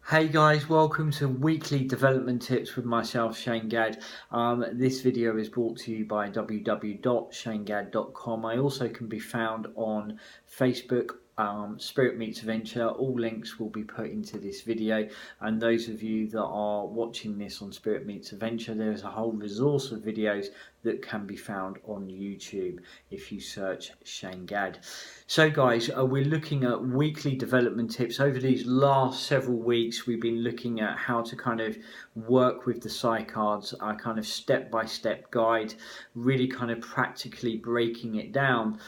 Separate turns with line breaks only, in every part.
Hey guys, welcome to Weekly Development Tips with myself, Shane Gadd. This video is brought to you by www.shanegadd.com. I also can be found on Facebook, Spirit Meets Adventure. All links will be put into this video, and those of you that are watching this on Spirit Meets Adventure, there's a whole resource of videos that can be found on YouTube if you search Shane Gadd. So guys, we're looking at weekly development tips. Over these last several weeks, we've been looking at how to kind of work with the psi cards, a kind of step-by-step guide, really kind of practically breaking it down.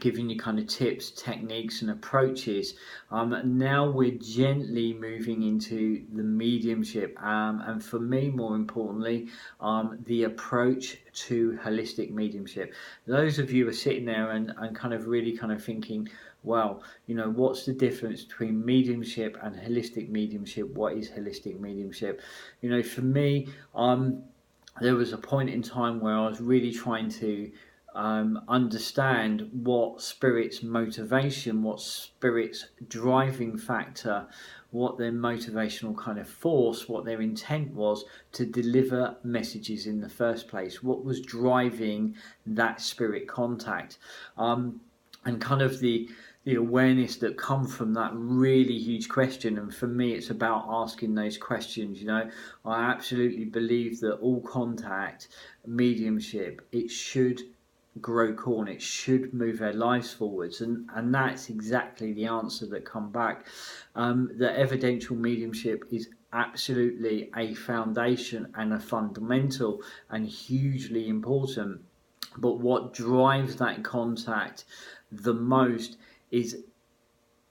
Giving you kind of tips, techniques and approaches. Now we're gently moving into the mediumship, and for me, more importantly, the approach to holistic mediumship. Those of you are sitting there and kind of really kind of thinking, well, you know, what's the difference between mediumship and holistic mediumship? What is holistic mediumship? You know, for me, there was a point in time where I was really trying to understand what spirit's motivation, what spirit's driving factor, what their motivational kind of force, what their intent was to deliver messages in the first place, what was driving that spirit contact, and kind of the awareness that come from that really huge question. And for me, it's about asking those questions. You know, I absolutely believe that all contact, mediumship, it should grow corn, it should move their lives forwards, and that's exactly the answer that come back. The evidential mediumship is absolutely a foundation and a fundamental and hugely important, but what drives that contact the most is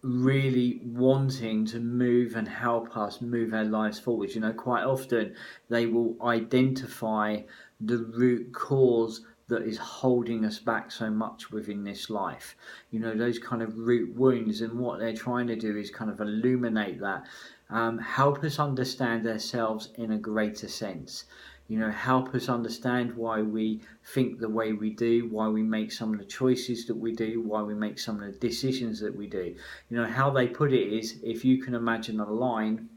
really wanting to move and help us move our lives forward. You know, quite often they will identify the root cause that is holding us back so much within this life, you know, those kind of root wounds, and what they're trying to do is kind of illuminate that, help us understand ourselves in a greater sense, you know, help us understand why we think the way we do, why we make some of the choices that we do, why we make some of the decisions that we do. You know, how they put it is, if you can imagine a line,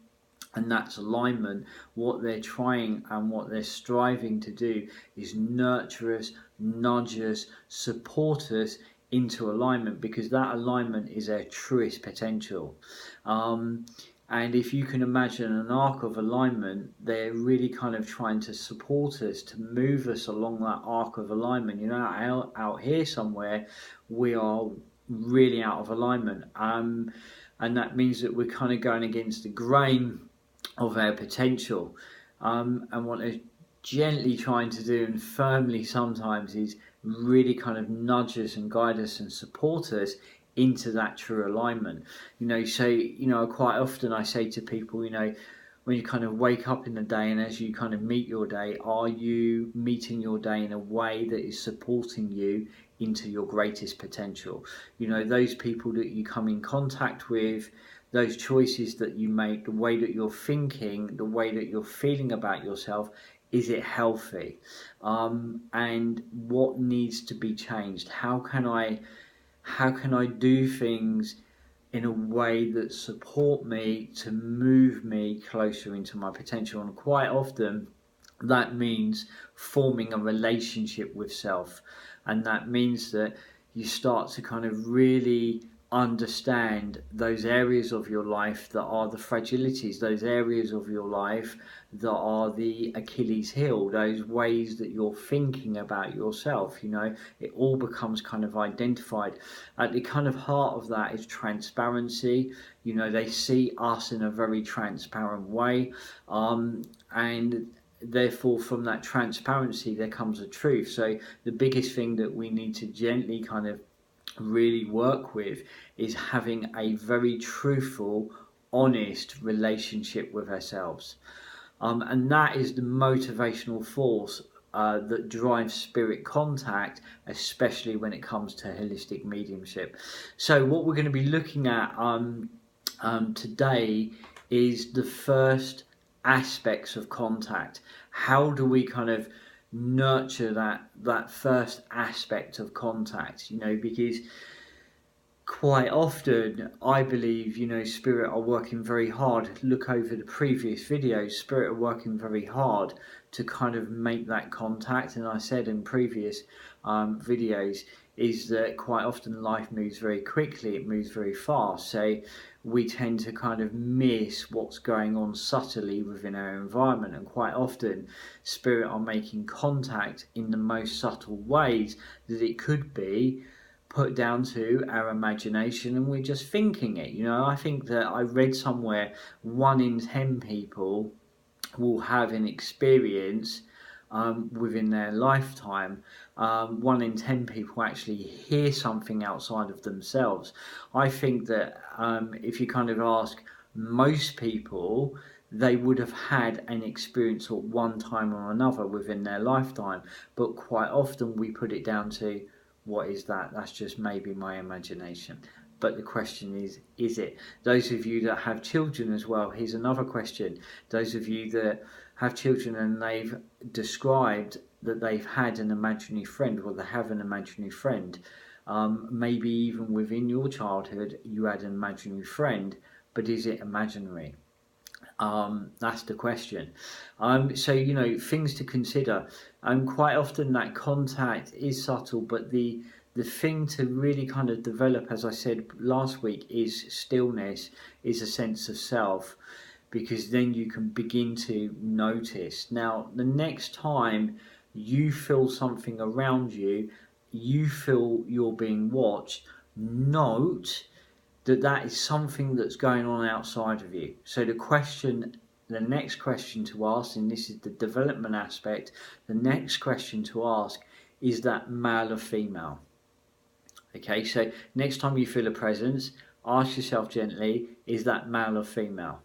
and that's alignment, what they're trying and what they're striving to do is nurture us, nudge us, support us into alignment, because that alignment is our truest potential. And if you can imagine an arc of alignment, they're really kind of trying to support us, to move us along that arc of alignment. You know, out here somewhere, we are really out of alignment. And that means that we're kind of going against the grain of our potential, and what they're gently trying to do, and firmly sometimes, is really kind of nudge us and guide us and support us into that true alignment. You know, so, you know, quite often I say to people, you know, when you kind of wake up in the day and as you kind of meet your day, are you meeting your day in a way that is supporting you into your greatest potential? You know, those people that you come in contact with, those choices that you make, the way that you're thinking, the way that you're feeling about yourself, is it healthy? And what needs to be changed? How can I do things in a way that support me to move me closer into my potential? And quite often that means forming a relationship with self, and that means that you start to kind of really understand those areas of your life that are the fragilities, those areas of your life that are the Achilles heel, those ways that you're thinking about yourself. You know, it all becomes kind of identified. At the kind of heart of that is transparency. You know, they see us in a very transparent way, and therefore from that transparency there comes a truth. So the biggest thing that we need to gently kind of really work with is having a very truthful, honest relationship with ourselves, and that is the motivational force that drives spirit contact, especially when it comes to holistic mediumship. So what we're going to be looking at today is the first aspects of contact. How do we kind of nurture that first aspect of contact? You know, because quite often, I believe, Spirit are working very hard. Look over the previous videos, Spirit are working very hard to kind of make that contact. And I said in previous videos, is that quite often life moves very quickly, it moves very fast. So we tend to kind of miss what's going on subtly within our environment. And quite often, Spirit are making contact in the most subtle ways that it could be put down to our imagination, and we're just thinking it. I think that I read somewhere 1 in 10 people will have an experience within their lifetime. 1 in 10 people actually hear something outside of themselves. I think that if you kind of ask most people, they would have had an experience at one time or another within their lifetime, but quite often we put it down to, what is that? That's just maybe my imagination. But the question is it? Those of you that have children as well, here's another question. Those of you that have children and they've described that they've had an imaginary friend, or they have an imaginary friend, maybe even within your childhood you had an imaginary friend, but is it imaginary? That's the question. So things to consider. Quite often that contact is subtle, but the thing to really kind of develop, as I said last week, is stillness, is a sense of self, because then you can begin to notice. Now, the next time you feel something around you, you feel you're being watched, note that is something that's going on outside of you. So the next question to ask, and this is the development aspect, the next question to ask is that male or female? Okay, so next time you feel a presence, ask yourself gently, is that male or female?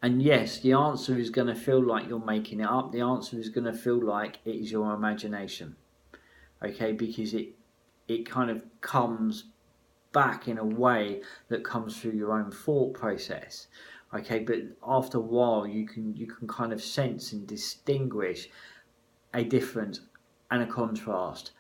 And yes, the answer is going to feel like you're making it up. The answer is going to feel like it is your imagination. Okay, because it kind of comes back in a way that comes through your own thought process. Okay, but after a while you can kind of sense and distinguish a difference and a contrast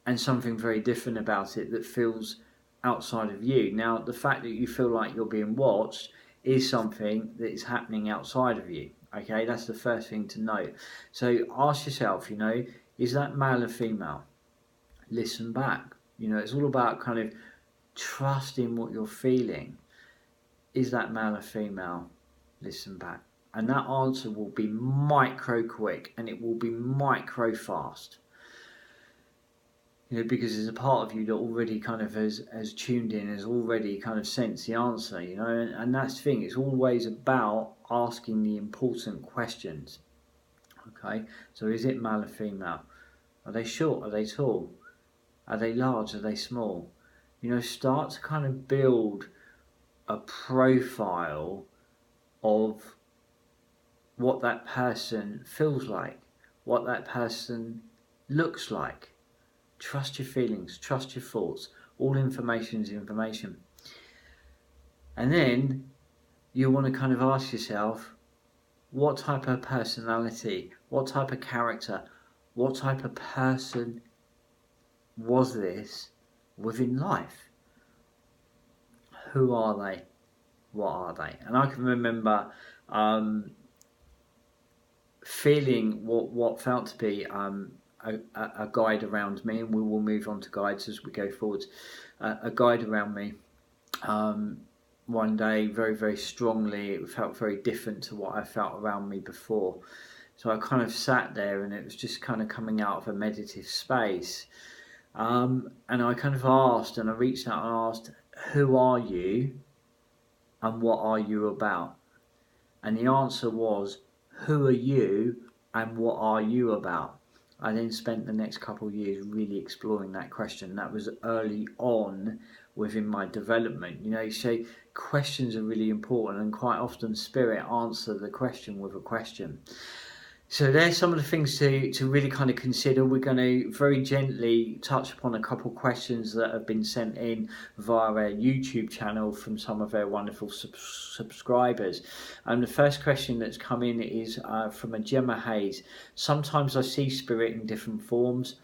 and something very different about it that feels outside of you. Now, the fact that you feel like you're being watched is something that is happening outside of you. Okay, that's the first thing to note. So ask yourself, is that male or female? Listen back. It's all about kind of trusting what you're feeling. Is that male or female? Listen back. And that answer will be micro quick, and it will be micro fast. Because there's a part of you that already kind of has tuned in, has already kind of sensed the answer, and that's the thing. It's always about asking the important questions. Okay, so is it male or female? Are they short? Are they tall? Are they large? Are they small? Start to kind of build a profile of what that person feels like, what that person looks like. Trust your feelings, trust your thoughts. All information is information. And then you want to kind of ask yourself, what type of personality, what type of character, what type of person was this within life? Who are they? What are they? And I can remember feeling what felt to be a guide around me, and we will move on to guides as we go forward. A guide around me one day, very, very strongly. It felt very different to what I felt around me before. So I kind of sat there, and it was just kind of coming out of a meditative space. And I kind of asked, and I reached out and asked, who are you and what are you about? And the answer was, who are you and what are you about? I then spent the next couple of years really exploring that question. That was early on within my development. So questions are really important, and quite often Spirit answer the question with a question. So there's some of the things to really kind of consider. We're going to very gently touch upon a couple of questions that have been sent in via our YouTube channel from some of our wonderful subscribers. And the first question that's come in is from a Gemma Hayes. Sometimes I see Spirit in different forms.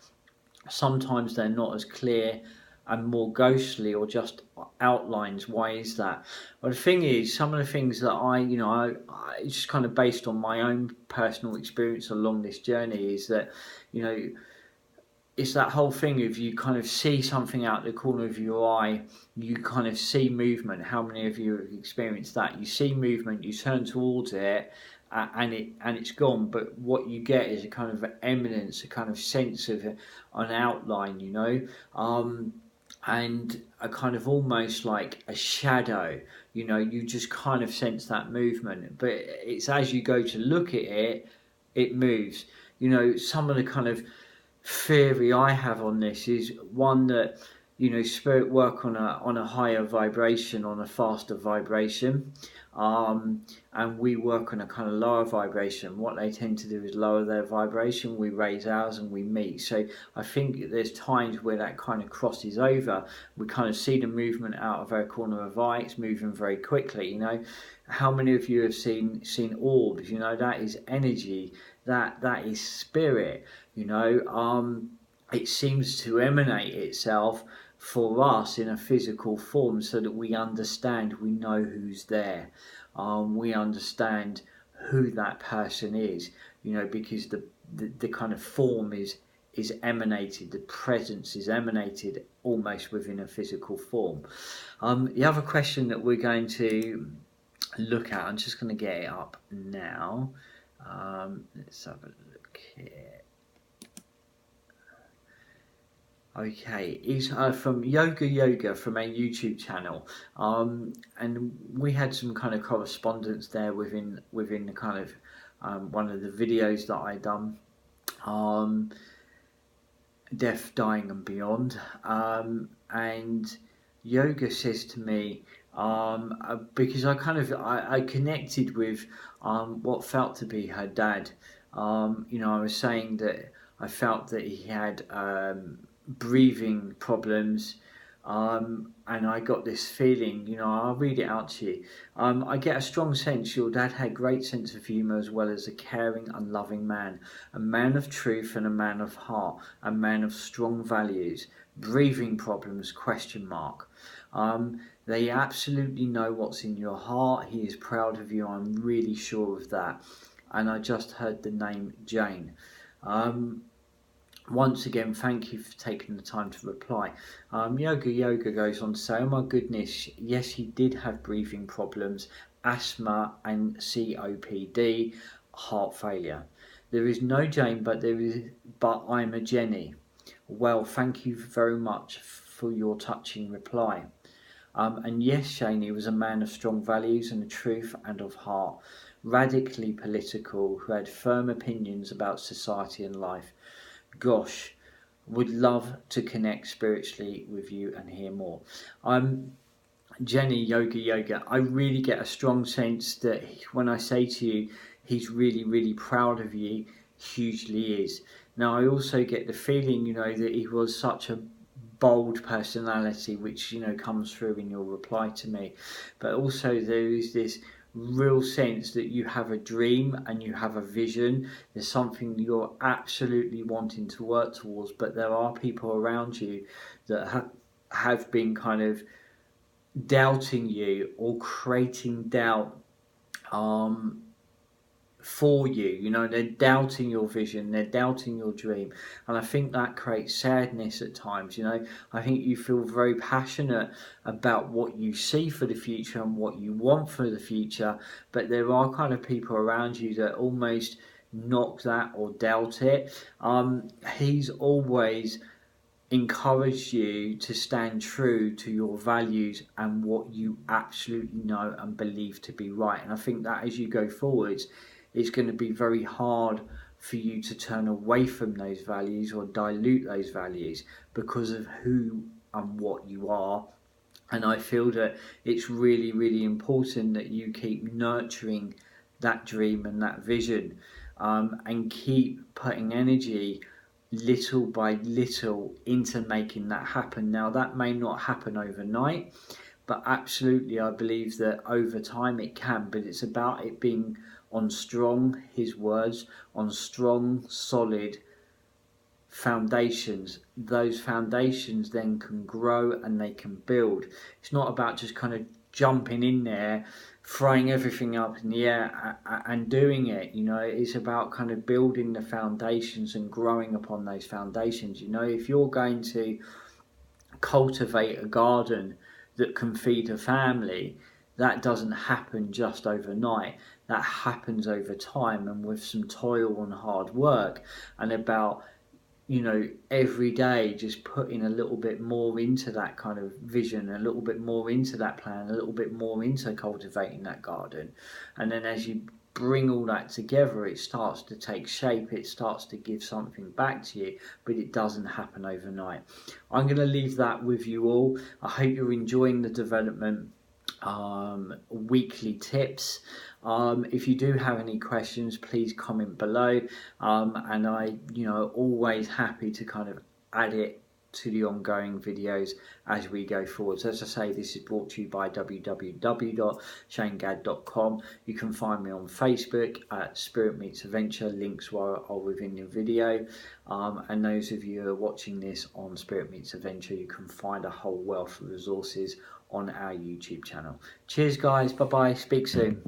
Sometimes they're not as clear. and more ghostly or just outlines. Why is that? Well, the thing is, some of the things that I it's just kind of based on my own personal experience along this journey, is that, it's that whole thing of you kind of see something out the corner of your eye, you kind of see movement. How many of you have experienced that? You see movement, you turn towards it, and it's gone. But what you get is a kind of eminence, a kind of sense of an outline, and a kind of almost like a shadow. You just kind of sense that movement. But it's as you go to look at it, it moves. Some of the kind of theory I have on this is one that, spirit work on a higher vibration, on a faster vibration, and we work on a kind of lower vibration. What they tend to do is lower their vibration, we raise ours, and we meet. So I think there's times where that kind of crosses over. We kind of see the movement out of our corner of eye. It's moving very quickly. How many of you have seen orbs? That is energy. That is spirit. It seems to emanate itself for us in a physical form, so that we understand, we know who's there, we understand who that person is, because the kind of form is emanated, the presence is emanated almost within a physical form. The other question that we're going to look at, I'm just going to get it up now. Let's have a look here. Okay, is from Yoga from our YouTube channel, and we had some kind of correspondence there within the kind of one of the videos that I done, Death, Dying and Beyond, and Yoga says to me, because I connected with what felt to be her dad. I was saying that I felt that he had breathing problems, and I got this feeling, I'll read it out to you. I get a strong sense your dad had great sense of humour, as well as a caring and loving man, a man of truth and a man of heart, a man of strong values. Breathing problems, ? They absolutely know what's in your heart. He is proud of you, I'm really sure of that. And I just heard the name Jane. Once again, thank you for taking the time to reply. Yoga goes on to say, oh my goodness, yes, he did have breathing problems, asthma and COPD, heart failure. There is no Jane, but I'm a Jenny. Well, thank you very much for your touching reply. And yes, Shane, he was a man of strong values and of truth and of heart, radically political, who had firm opinions about society and life. Gosh, would love to connect spiritually with you and hear more. Jenny, Yoga, I really get a strong sense that when I say to you, he's really, really proud of you, hugely is. Now, I also get the feeling, that he was such a bold personality, which, comes through in your reply to me. But also there is this real sense that you have a dream and you have a vision. There's something you're absolutely wanting to work towards, but there are people around you that have been kind of doubting you or creating doubt for you. They're doubting your vision, they're doubting your dream, and I think that creates sadness at times. I think you feel very passionate about what you see for the future and what you want for the future, but there are kind of people around you that almost knock that or doubt it. He's always encouraged you to stand true to your values and what you absolutely know and believe to be right, and I think that as you go forwards, it's going to be very hard for you to turn away from those values or dilute those values because of who and what you are. And I feel that it's really, really important that you keep nurturing that dream and that vision, and keep putting energy little by little into making that happen. Now, that may not happen overnight, but absolutely I believe that over time it can, but it's about it being on strong, his words, on strong, solid foundations. Those foundations then can grow and they can build. It's not about just kind of jumping in there, throwing everything up in the air and doing it. You know, it's about kind of building the foundations and growing upon those foundations. You know, if you're going to cultivate a garden that can feed a family, that doesn't happen just overnight. That happens over time and with some toil and hard work, and about, you know, every day just putting a little bit more into that kind of vision, a little bit more into that plan, a little bit more into cultivating that garden. And then as you bring all that together, it starts to take shape, it starts to give something back to you, but it doesn't happen overnight. I'm going to leave that with you all. I hope you're enjoying the development weekly tips. If you do have any questions, please comment below, and I, always happy to kind of add it to the ongoing videos as we go forward. So as I say, this is brought to you by www.shanegadd.com. You can find me on Facebook at Spirit Meets Adventure. Links are within the video. And those of you who are watching this on Spirit Meets Adventure, you can find a whole wealth of resources on our YouTube channel. Cheers guys, bye bye, speak soon.